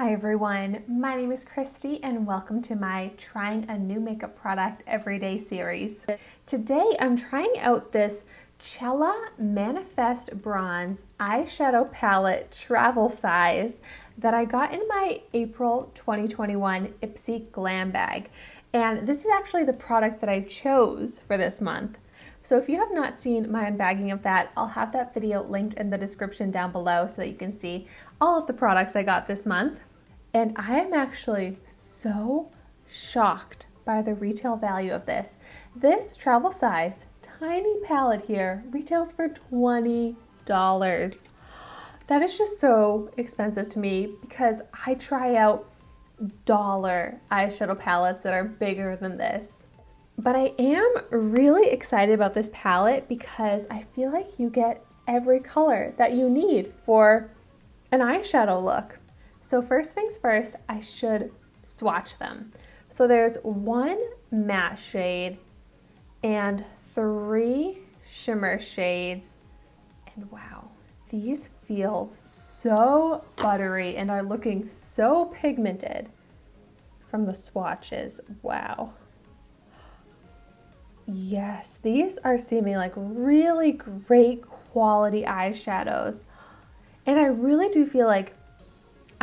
Hi everyone, my name is Christy and welcome to my Trying a New Makeup Product Everyday series. Today I'm trying out this Chella Manifest Bronze eyeshadow palette travel size that I got in my April 2021 Ipsy glam bag. And this is actually the product that I chose for this month. So if you have not seen my unbagging of that, I'll have that video linked in the description down below so that you can see all of the products I got this month. And I am actually so shocked by the retail value of this. This travel size tiny palette here retails for $20. That is just so expensive to me because I try out dollar eyeshadow palettes that are bigger than this. But I am really excited about this palette because I feel like you get every color that you need for an eyeshadow look. So first things first, I should swatch them. So there's one matte shade and 3 shimmer shades. And wow, these feel so buttery and are looking so pigmented from the swatches. Wow. Yes, these are seeming like really great quality eyeshadows. And I really do feel like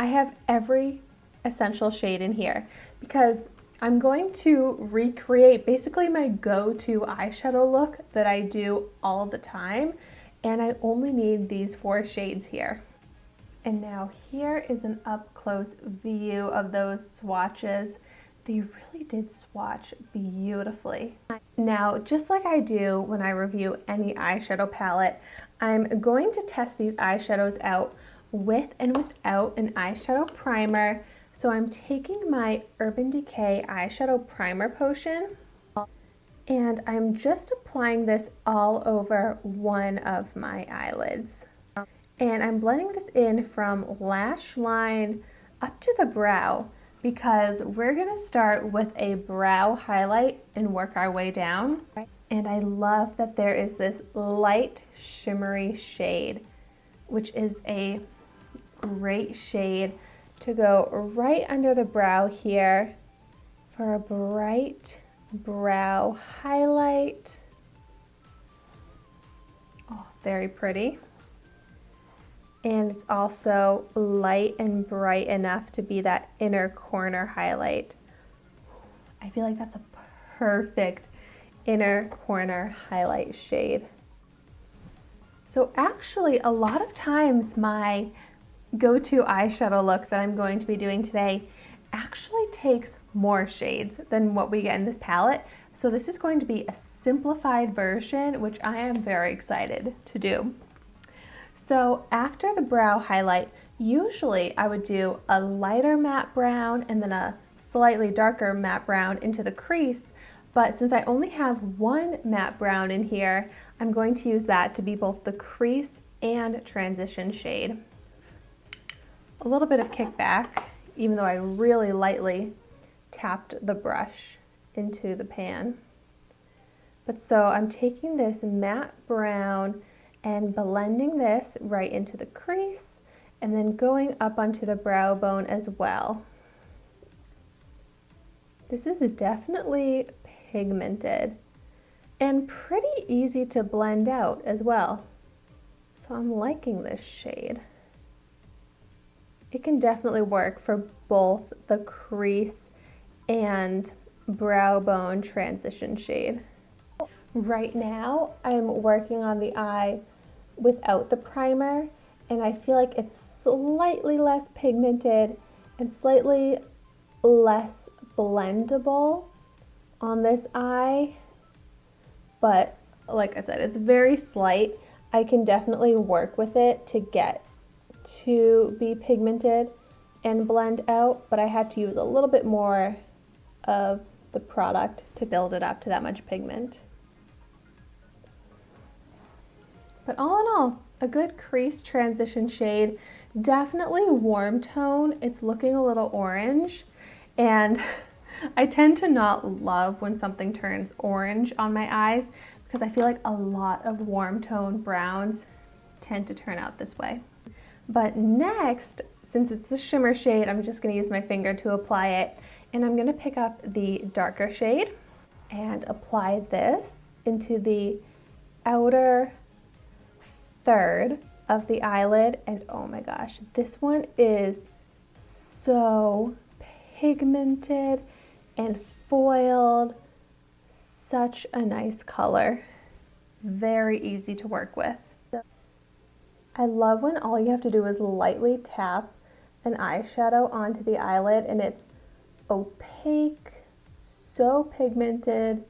I have every essential shade in here because I'm going to recreate basically my go-to eyeshadow look that I do all the time, and I only need these 4 shades here. And now here is an up-close view of those swatches. They really did swatch beautifully. Now, just like I do when I review any eyeshadow palette, I'm going to test these eyeshadows out with and without an eyeshadow primer. So I'm taking my Urban Decay eyeshadow primer potion and I'm just applying this all over one of my eyelids. And I'm blending this in from lash line up to the brow because we're gonna start with a brow highlight and work our way down. And I love that there is this light shimmery shade, which is a great shade to go right under the brow here for a bright brow highlight. Oh, very pretty. And it's also light and bright enough to be that inner corner highlight. I feel like that's a perfect inner corner highlight shade. So actually, a lot of times my go-to eyeshadow look that I'm going to be doing today actually takes more shades than what we get in this palette. So this is going to be a simplified version, which I am very excited to do. So after the brow highlight, usually I would do a lighter matte brown and then a slightly darker matte brown into the crease. But since I only have one matte brown in here, I'm going to use that to be both the crease and transition shade. A little bit of kickback, even though I really lightly tapped the brush into the pan. But so I'm taking this matte brown and blending this right into the crease and then going up onto the brow bone as well. This is definitely pigmented and pretty easy to blend out as well. So I'm liking this shade. It can definitely work for both the crease and brow bone transition shade. Right now, I'm working on the eye without the primer, and I feel like it's slightly less pigmented and slightly less blendable on this eye. But like I said, it's very slight. I can definitely work with it to get to be pigmented and blend out, but I had to use a little bit more of the product to build it up to that much pigment. But all in all, a good crease transition shade, definitely warm tone. It's looking a little orange, and I tend to not love when something turns orange on my eyes because I feel like a lot of warm tone browns tend to turn out this way. But next, since it's the shimmer shade, I'm just going to use my finger to apply it. And I'm going to pick up the darker shade and apply this into the outer third of the eyelid. And oh my gosh, this one is so pigmented and foiled. Such a nice color. Very easy to work with. I love when all you have to do is lightly tap an eyeshadow onto the eyelid and it's opaque, so pigmented,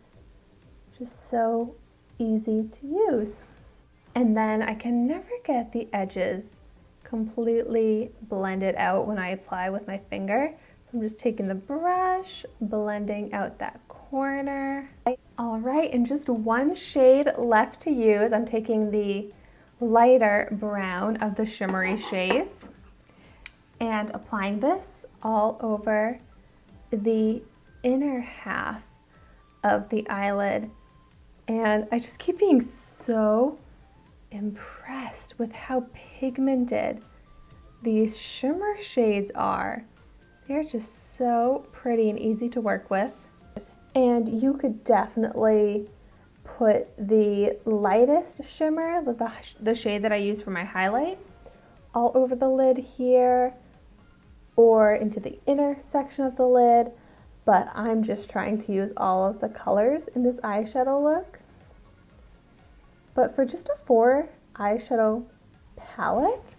just so easy to use. And then I can never get the edges completely blended out when I apply with my finger. So I'm just taking the brush, blending out that corner. All right, and just one shade left to use. I'm taking the lighter brown of the shimmery shades and applying this all over the inner half of the eyelid. And I just keep being so impressed with how pigmented these shimmer shades are. They're just so pretty and easy to work with. And you could definitely put the lightest shimmer, the shade that I use for my highlight, all over the lid here or into the inner section of the lid, but I'm just trying to use all of the colors in this eyeshadow look. But for just a 4 eyeshadow palette,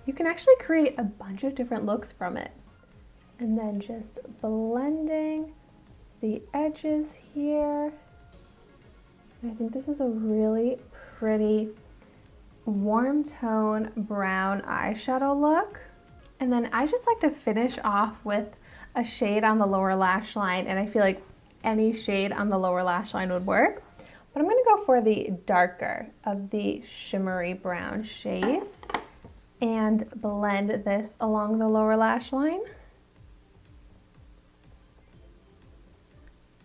you can actually create a bunch of different looks from it. And then just blending the edges here. I think this is a really pretty warm tone brown eyeshadow look. And then I just like to finish off with a shade on the lower lash line, and I feel like any shade on the lower lash line would work. But I'm going to go for the darker of the shimmery brown shades and blend this along the lower lash line.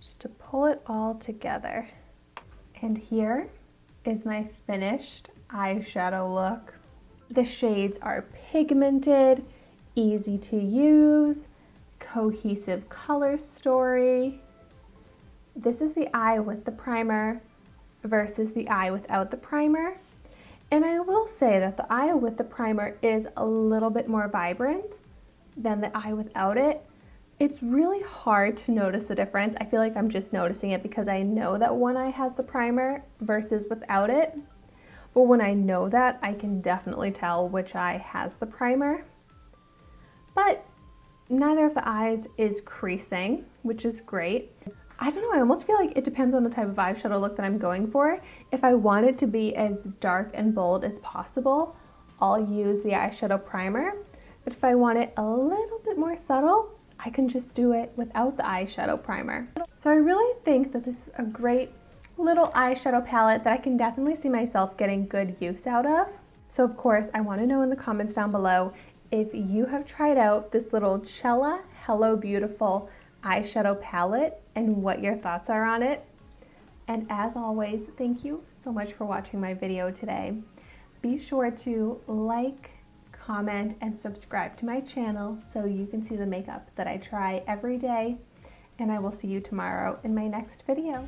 Just to pull it all together. And here is my finished eyeshadow look. The shades are pigmented, easy to use, cohesive color story. This is the eye with the primer versus the eye without the primer. And I will say that the eye with the primer is a little bit more vibrant than the eye without it. It's really hard to notice the difference. I feel like I'm just noticing it because I know that one eye has the primer versus without it. But when I know that, I can definitely tell which eye has the primer. But neither of the eyes is creasing, which is great. I don't know, I almost feel like it depends on the type of eyeshadow look that I'm going for. If I want it to be as dark and bold as possible, I'll use the eyeshadow primer. But if I want it a little bit more subtle, I can just do it without the eyeshadow primer. So I really think that this is a great little eyeshadow palette that I can definitely see myself getting good use out of. So of course, I want to know in the comments down below if you have tried out this little Chella Hello Beautiful eyeshadow palette and what your thoughts are on it. And as always, thank you so much for watching my video today. Be sure to like, comment, and subscribe to my channel so you can see the makeup that I try every day. And I will see you tomorrow in my next video.